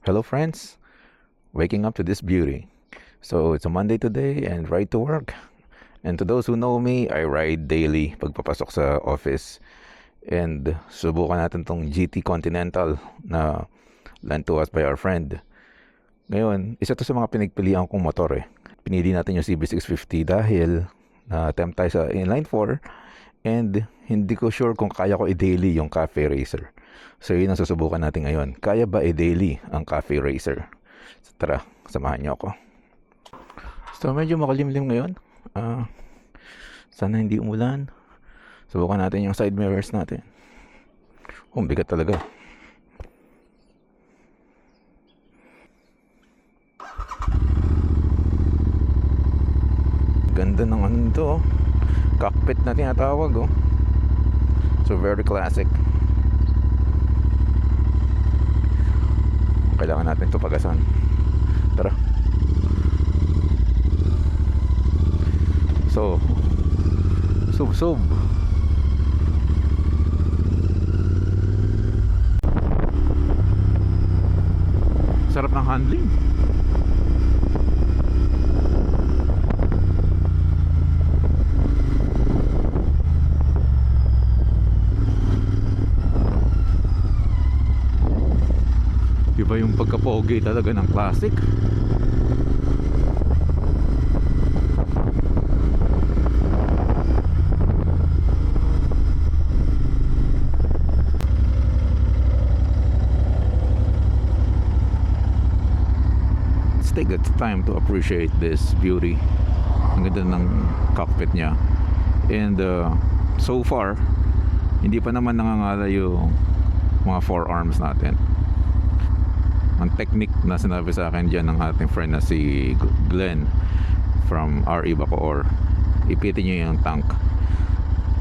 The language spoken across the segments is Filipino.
Hello, friends. Waking up to this beauty. So, it's a Monday today and ride to work. And to those who know me, I ride daily pagpapasok sa office. And subukan natin tong GT Continental na lent to us by our friend. Ngayon, isa to sa mga pinagpilian kong motor eh. Pinili natin yung CB650 dahil na-attempt tayo sa inline 4 and hindi ko sure kung kaya ko i-daily yung Cafe Racer. So yun ang susubukan natin ngayon. Kaya ba i-daily ang Cafe Racer? So, tara, samahan niyo ako. So medyo makalimlim ngayon. Sana hindi umulan. Subukan natin yung side mirrors natin. Bigat talaga. Ganda ng ano to, oh. Cockpit na tinatawag, oh. So very classic. Kailangan natin ito pagasan. Tara. So sub sarap ng handling. Iba yung pagkapogi talaga ng classic. Let's take the time to appreciate this beauty. Ang ganda ng cockpit niya. And so far, hindi pa naman nangangala yung mga forearms natin. Ang technique na sinabi sa akin dyan ng ating friend na si Glenn from RE Bacoor, ipitin nyo yung tank.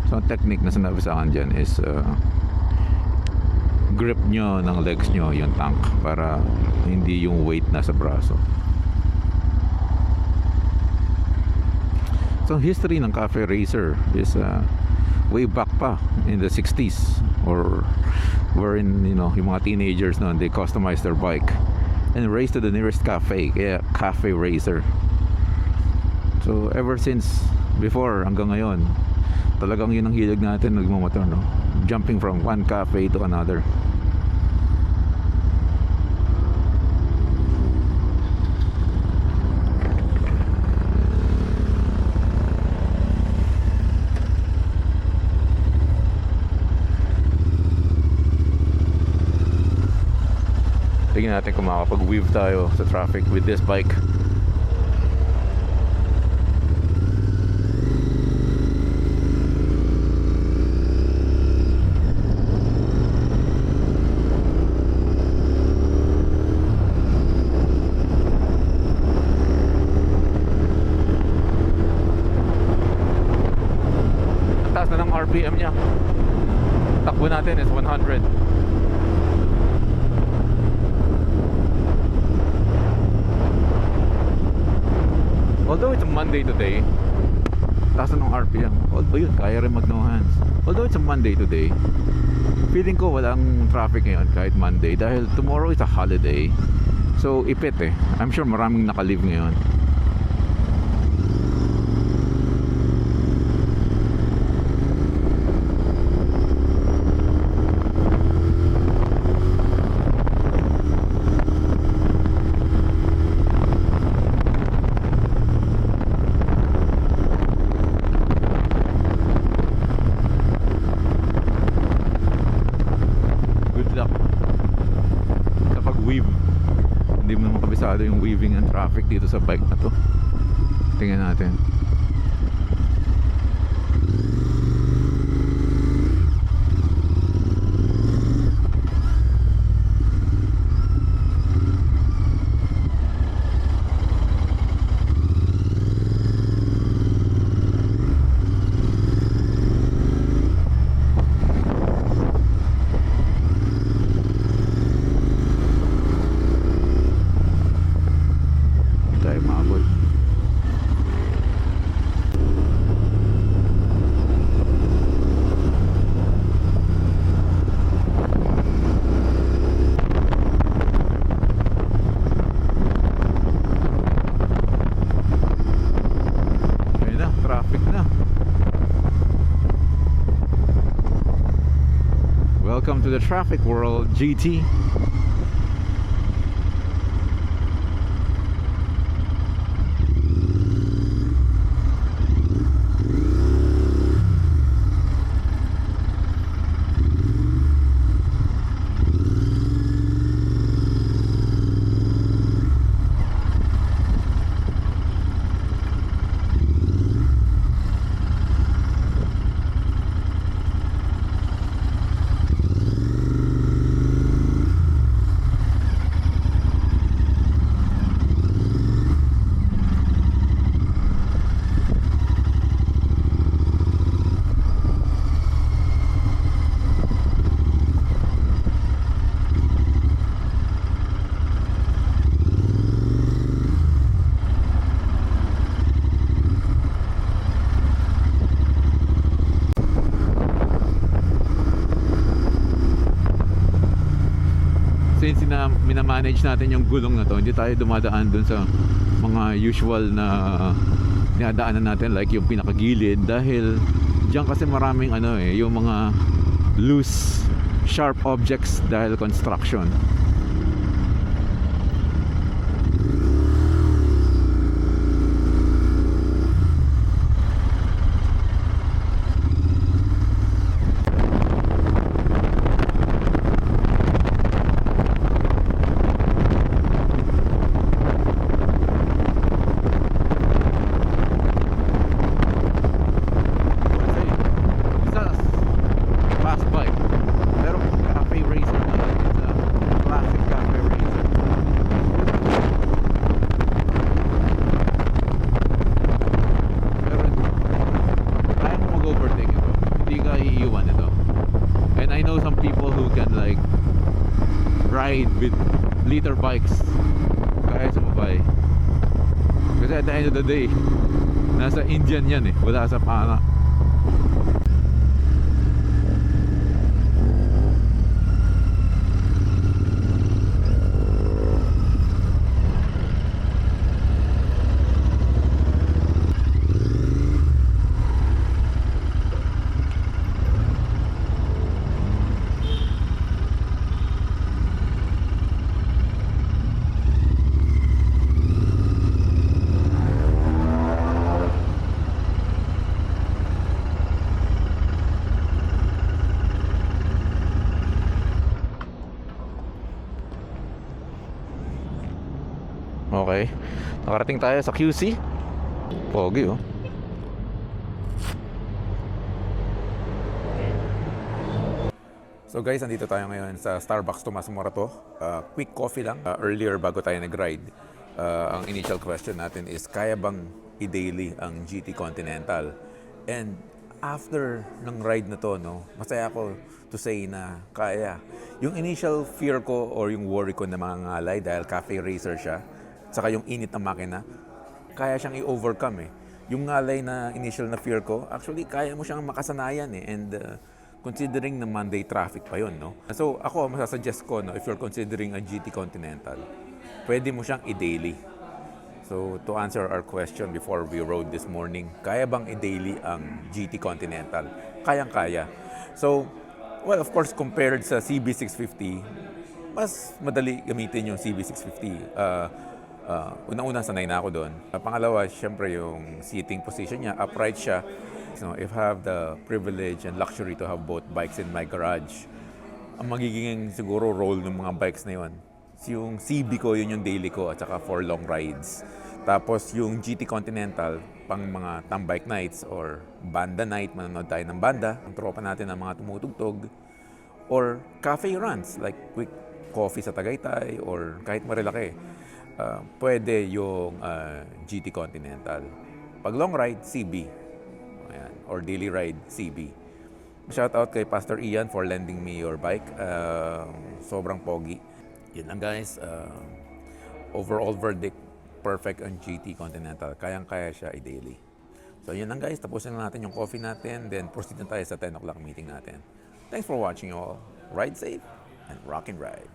So ang technique na sinabi sa akin dyan is grip nyo ng legs nyo yung tank para hindi yung weight nasa braso. So history ng Cafe Racer is way back pa in the 60s, or wherein, you know, yung mga teenagers noon, they customize their bike and race to the nearest cafe, kaya Cafe Racer. So ever since before hanggang ngayon, talagang yun ang hilig natin nagmamotor, no? Jumping from one cafe to another. Tingnan natin kung makakapag-weave tayo sa traffic with this bike. Ang taas na ng RPM niya. Takbo natin is 100. Although it's a Monday today, taas na ng RPM. Although yun, kaya rin mag no hands. Although it's a Monday today, feeling ko walang traffic ngayon kahit Monday dahil tomorrow is a holiday. So ipit eh. I'm sure maraming naka-leave ngayon. Hindi mo naman kabisado yung weaving and traffic dito sa bike na to. Tingnan natin. Welcome to the traffic world, GT. Since minamanage natin yung gulong na to, hindi tayo dumadaan dun sa mga usual na dinadaanan natin, like yung pinakagilid, dahil diyan kasi maraming yung mga loose sharp objects dahil construction. With liter bikes kaya sumabay kasi at the end of the day nasa Indian yan wala sa pana. Okay, nakarating tayo sa QC. Pogi So guys, andito tayo ngayon sa Starbucks Tomas Morato. Quick coffee lang. Earlier bago tayo nag-ride, ang initial question natin is, kaya bang i-daily ang GT Continental? And after ng ride na to, masaya ako to say na kaya. Yung initial fear ko or yung worry ko na mga ngalay dahil cafe racer siya, saka yung init ng makina, kaya siyang i-overcome Yung ngalay na initial na fear ko, actually kaya mo siyang makasanayan and considering na Monday traffic pa yun, So ako, masasuggest ko, if you're considering a GT Continental, pwede mo siyang i-daily. So to answer our question before we rode this morning, kaya bang i-daily ang GT Continental? Kayang-kaya. So, well, of course, compared sa CB650, mas madali gamitin yung CB650. Unang-una, sanay na ako doon. Pangalawa, syempre yung seating position niya, upright siya. So, if I have the privilege and luxury to have both bikes in my garage, ang magiging siguro role ng mga bikes na yun, yung CB ko, yun yung daily ko, at saka for long rides. Tapos yung GT Continental, pang mga tambike nights or banda night, manonood tayo ng banda, ang tropa natin ng mga tumutugtog, or cafe runs, like quick coffee sa Tagaytay, or kahit marilaki. Pwede yung GT Continental. Pag long ride, CB. Ayan. Or daily ride, CB. Shout out kay Pastor Ian for lending me your bike. Sobrang pogi. Yun lang guys. Overall verdict, perfect on GT Continental. Kayang-kaya siya i-daily. So yun lang guys. Tapusin na natin yung coffee natin. Then proceed na tayo sa 10 o'clock meeting natin. Thanks for watching all. Ride safe and rock and ride.